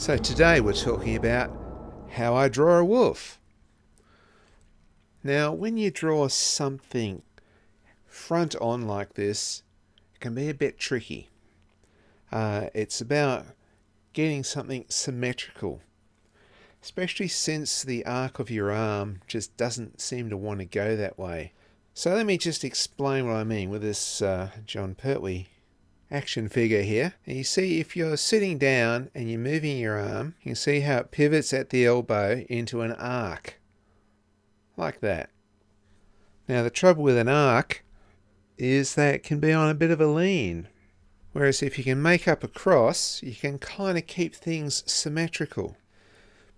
So today we're talking about how I draw a wolf. Now, when you draw something front on like this, it can be a bit tricky. It's about getting something symmetrical, especially since the arc of your arm just doesn't seem to want to go that way. So let me just explain what I mean with this Jon Pertwee action figure here. And you see, if you're sitting down and you're moving your arm, you can see how it pivots at the elbow into an arc, like that. Now the trouble with an arc is that it can be on a bit of a lean, whereas if you can make up a cross, you can kind of keep things symmetrical.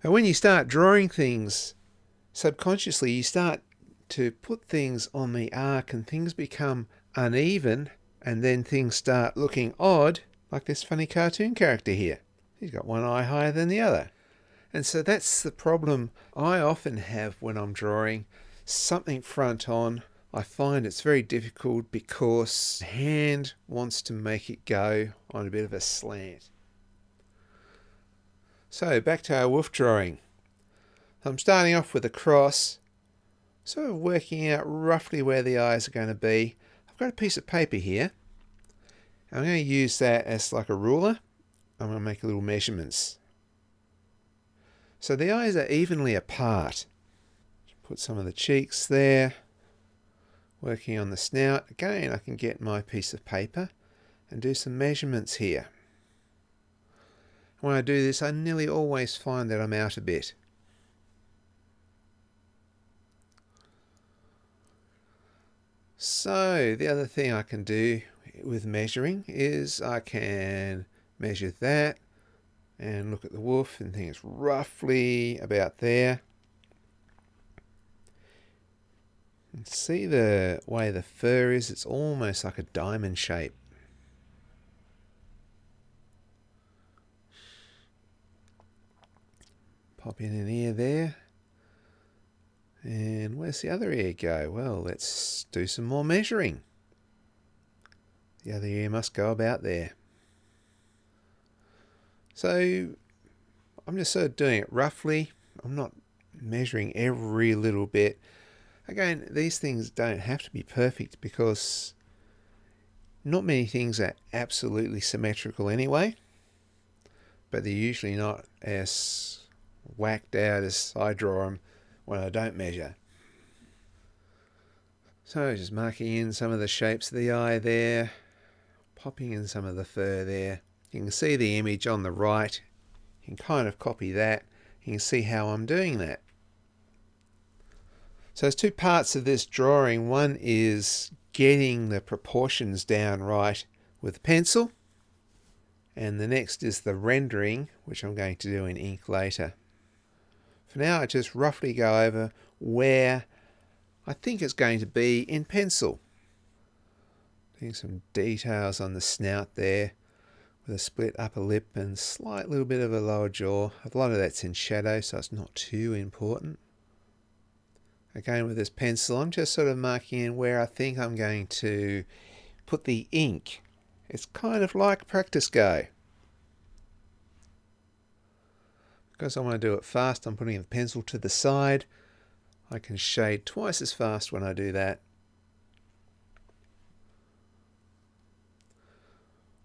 But when you start drawing things subconsciously, you start to put things on the arc and things become uneven, and then things start looking odd, like this funny cartoon character here. He's got one eye higher than the other. And so that's the problem I often have when I'm drawing something front on. I find it's very difficult because the hand wants to make it go on a bit of a slant. So back to our wolf drawing. I'm starting off with a cross, sort of working out roughly where the eyes are going to be. I've got a piece of paper here. I'm going to use that as like a ruler. I'm going to make little measurements. So the eyes are evenly apart. Put some of the cheeks there. Working on the snout. Again, I can get my piece of paper and do some measurements here. When I do this, I nearly always find that I'm out a bit. So the other thing I can do with measuring is I can measure that and look at the wolf and think it's roughly about there. And see the way the fur is, it's almost like a diamond shape. Pop in an ear there. And where's the other ear go? Well, let's do some more measuring. The other ear must go about there. So I'm just sort of doing it roughly. I'm not measuring every little bit. Again, these things don't have to be perfect because not many things are absolutely symmetrical anyway. But they're usually not as whacked out as I draw them when I don't measure. So just marking in some of the shapes of the eye there, popping in some of the fur there. You can see the image on the right. You can kind of copy that. You can see how I'm doing that. So there's two parts of this drawing. One is getting the proportions down right with a pencil, and the next is the rendering, which I'm going to do in ink later. For now, I just roughly go over where I think it's going to be in pencil. Doing some details on the snout there with a split upper lip and slight little bit of a lower jaw. A lot of that's in shadow, so it's not too important. Again, with this pencil, I'm just sort of marking in where I think I'm going to put the ink. It's kind of like practice go. Because I want to do it fast, I'm putting the pencil to the side. I can shade twice as fast when I do that.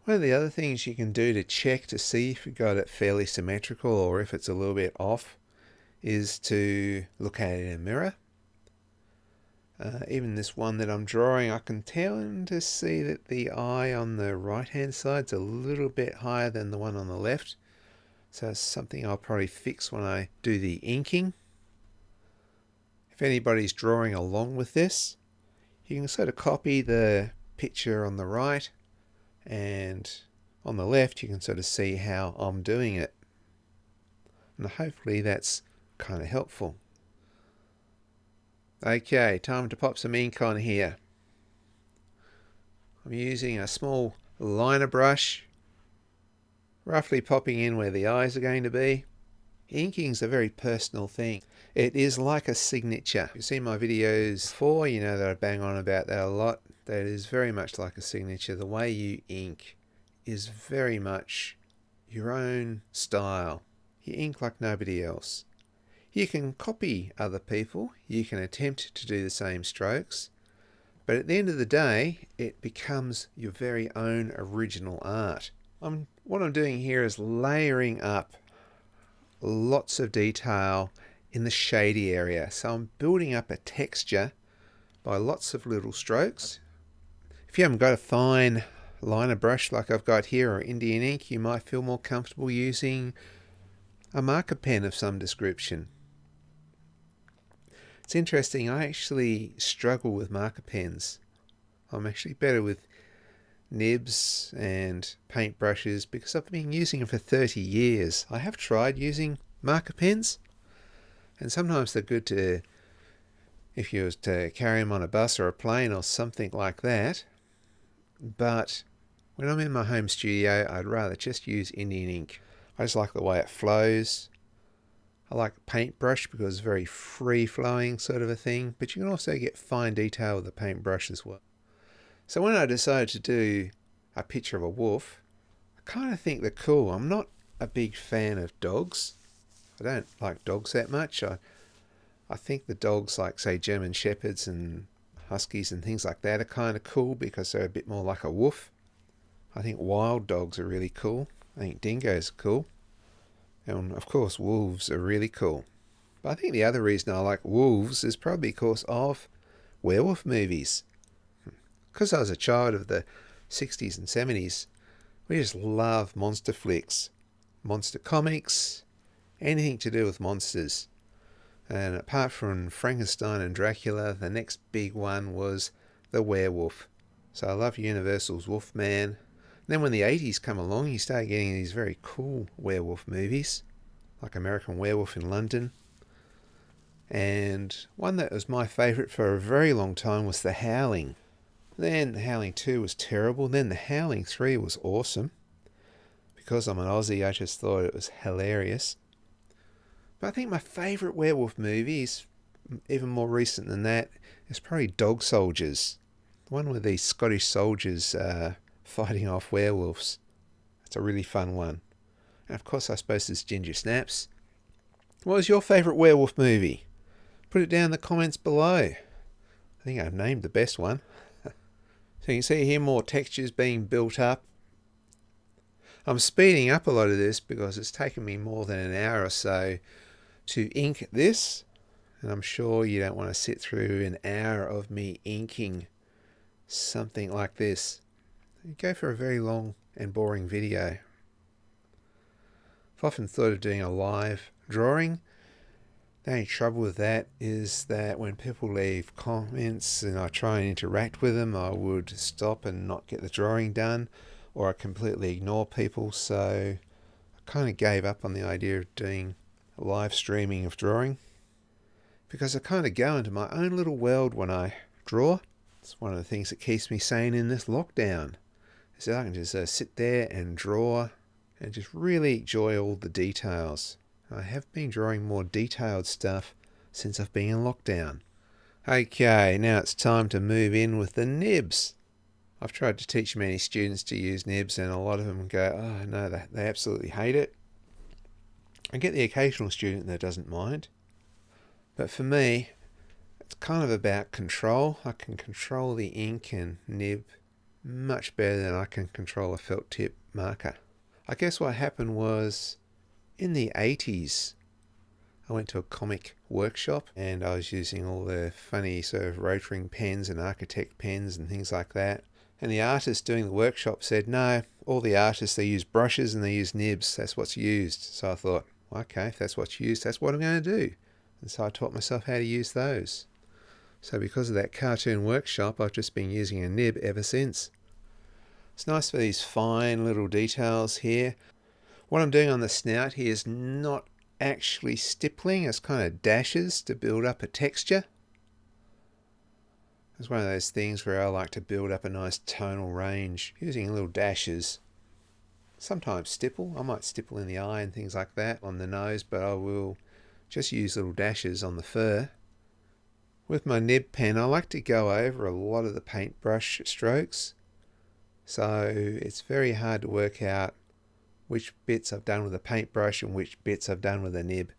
One of the other things you can do to check to see if you've got it fairly symmetrical or if it's a little bit off is to look at it in a mirror. Even this one that I'm drawing, I can tend to see that the eye on the right hand side is a little bit higher than the one on the left. So it's something I'll probably fix when I do the inking. If anybody's drawing along with this, you can sort of copy the picture on the right, and on the left you can sort of see how I'm doing it. And hopefully that's kind of helpful. Okay, time to pop some ink on here. I'm using a small liner brush, roughly popping in where the eyes are going to be. Inking's a very personal thing. It is like a signature. You've seen my videos before, you know that I bang on about that a lot. That is very much like a signature. The way you ink is very much your own style. you ink like nobody else. You can copy other people, you can attempt to do the same strokes, but at the end of the day, it becomes your very own original art. What I'm doing here is layering up lots of detail in the shady area. So I'm building up a texture by lots of little strokes. If you haven't got a fine liner brush like I've got here or Indian ink, you might feel more comfortable using a marker pen of some description. It's interesting, I actually struggle with marker pens. I'm actually better with nibs and paint brushes because I've been using them for 30 years. I have tried using marker pens, and sometimes they're good to, if you was to carry them on a bus or a plane or something like that, but when I'm in my home studio, I'd rather just use Indian ink. I just like the way it flows. I like a paintbrush because it's very free-flowing sort of a thing, but you can also get fine detail with the paintbrush as well. So when I decided to do a picture of a wolf, I kind of think they're cool. I'm not a big fan of dogs. I don't like dogs that much. I think the dogs like, say, German Shepherds and Huskies and things like that are kind of cool because they're a bit more like a wolf. I think wild dogs are really cool. I think dingoes are cool. And of course, wolves are really cool. But I think the other reason I like wolves is probably because of werewolf movies. Because I was a child of the 60s and 70s, we just love monster flicks, monster comics, anything to do with monsters. And apart from Frankenstein and Dracula, the next big one was the werewolf. So I love Universal's Wolfman. Then when the 80s come along, you start getting these very cool werewolf movies, like American Werewolf in London. And one that was my favourite for a very long time was The Howling. Then The Howling 2 was terrible. Then The Howling 3 was awesome. Because I'm an Aussie, I just thought it was hilarious. But I think my favourite werewolf movie is even more recent than that. It's probably Dog Soldiers. The one with these Scottish soldiers fighting off werewolves. It's a really fun one. And of course, I suppose there's Ginger Snaps. What was your favourite werewolf movie? Put it down in the comments below. I think I've named the best one. So you can see here more textures being built up. I'm speeding up a lot of this because it's taken me more than an hour or so to ink this. And I'm sure you don't want to sit through an hour of me inking something like this. You go for a very long and boring video. I've often thought of doing a live drawing. The only trouble with that is that when people leave comments and I try and interact with them, I would stop and not get the drawing done, or I completely ignore people. So I kind of gave up on the idea of doing a live streaming of drawing because I kind of go into my own little world when I draw. It's one of the things that keeps me sane in this lockdown. So I can just sit there and draw and just really enjoy all the details. I have been drawing more detailed stuff since I've been in lockdown. Okay, now it's time to move in with the nibs. I've tried to teach many students to use nibs and a lot of them go, oh no, they absolutely hate it. I get the occasional student that doesn't mind. But for me, it's kind of about control. I can control the ink and nib much better than I can control a felt tip marker. I guess what happened was in the 80s I went to a comic workshop and I was using all the funny sort of rotring pens and architect pens and things like that, and the artist doing the workshop said no, all the artists, they use brushes and they use nibs, that's what's used. So I thought, okay, if that's what's used, that's what I'm going to do. And so I taught myself how to use those. So because of that cartoon workshop, I've just been using a nib ever since. It's nice for these fine little details here. What I'm doing on the snout here is not actually stippling, it's kind of dashes to build up a texture. It's one of those things where I like to build up a nice tonal range using little dashes. Sometimes stipple, I might stipple in the eye and things like that on the nose, but I will just use little dashes on the fur. With my nib pen, I like to go over a lot of the paintbrush strokes. So it's very hard to work out which bits I've done with a paintbrush and which bits I've done with a nib.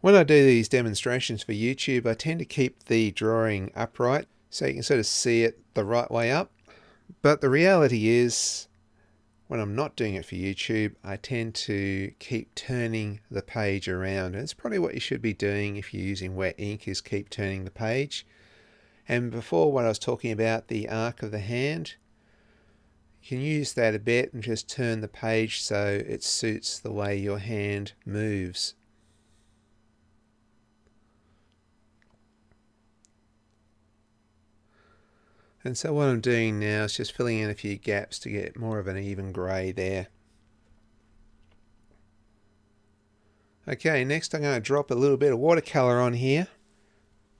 When I do these demonstrations for YouTube, I tend to keep the drawing upright so you can sort of see it the right way up. But the reality is, when I'm not doing it for YouTube, I tend to keep turning the page around. And it's probably what you should be doing if you're using wet ink, is keep turning the page. And before, when I was talking about the arc of the hand, you can use that a bit and just turn the page so it suits the way your hand moves. And so what I'm doing now is just filling in a few gaps to get more of an even grey there. Okay, next I'm going to drop a little bit of watercolour on here.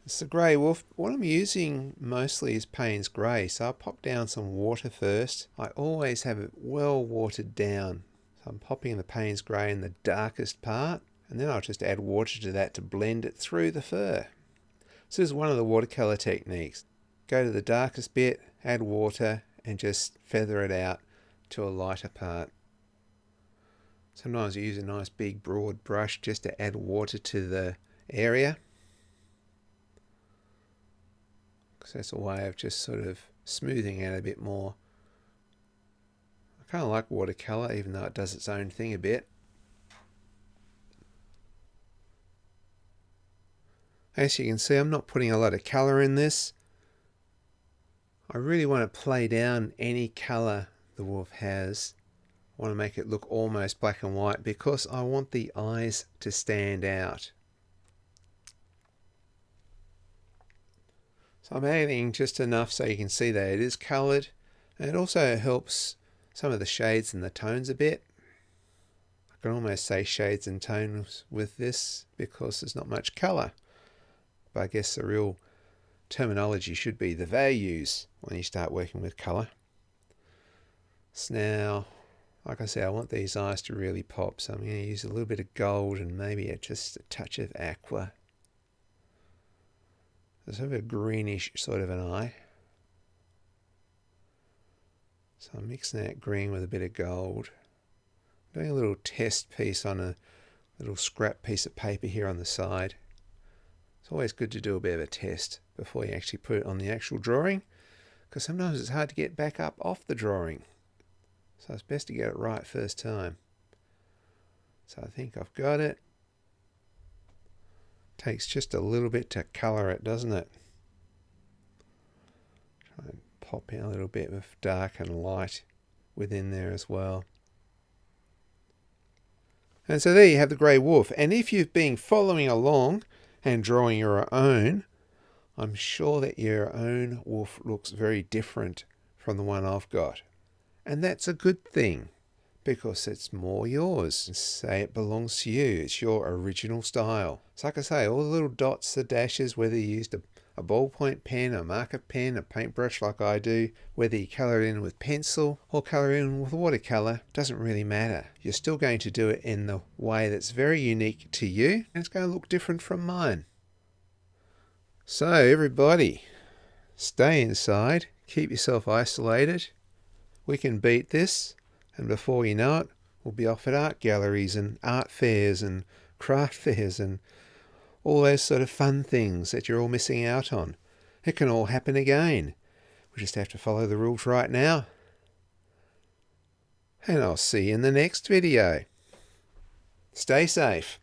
It's the Grey Wolf. What I'm using mostly is Payne's Grey, so I'll pop down some water first. I always have it well watered down. So I'm popping the Payne's Grey in the darkest part, and then I'll just add water to that to blend it through the fur. So this is one of the watercolour techniques. Go to the darkest bit, add water, and just feather it out to a lighter part. Sometimes I use a nice big broad brush just to add water to the area. Because that's a way of just sort of smoothing out a bit more. I kind of like watercolour, even though it does its own thing a bit. As you can see, I'm not putting a lot of colour in this. I really want to play down any colour the wolf has. I want to make it look almost black and white because I want the eyes to stand out. So I'm adding just enough so you can see that it is coloured, and it also helps some of the shades and the tones a bit. I can almost say shades and tones with this because there's not much colour. But I guess the real terminology should be the values when you start working with colour. So now, like I said, I want these eyes to really pop, so I'm going to use a little bit of gold and maybe just a touch of aqua. There's sort of a greenish sort of an eye. So I'm mixing that green with a bit of gold. Doing a little test piece on a little scrap piece of paper here on the side. It's always good to do a bit of a test before you actually put it on the actual drawing, because sometimes it's hard to get back up off the drawing. So it's best to get it right first time. So I think I've got it. Takes just a little bit to colour it, doesn't it? Try and pop in a little bit of dark and light within there as well. And so there you have the Grey Wolf. And if you've been following along and drawing your own, I'm sure that your own wolf looks very different from the one I've got. And that's a good thing, because it's more yours. Say it belongs to you. It's your original style. So like I say, all the little dots, the dashes, whether you used a ballpoint pen, a marker pen, a paintbrush like I do, whether you colour it in with pencil or colour it in with watercolour, doesn't really matter. You're still going to do it in the way that's very unique to you, and it's going to look different from mine. So everybody, stay inside, keep yourself isolated. We can beat this, and before you know it, we'll be off at art galleries and art fairs and craft fairs and all those sort of fun things that you're all missing out on. It can all happen again. We just have to follow the rules right now. And I'll see you in the next video. Stay safe.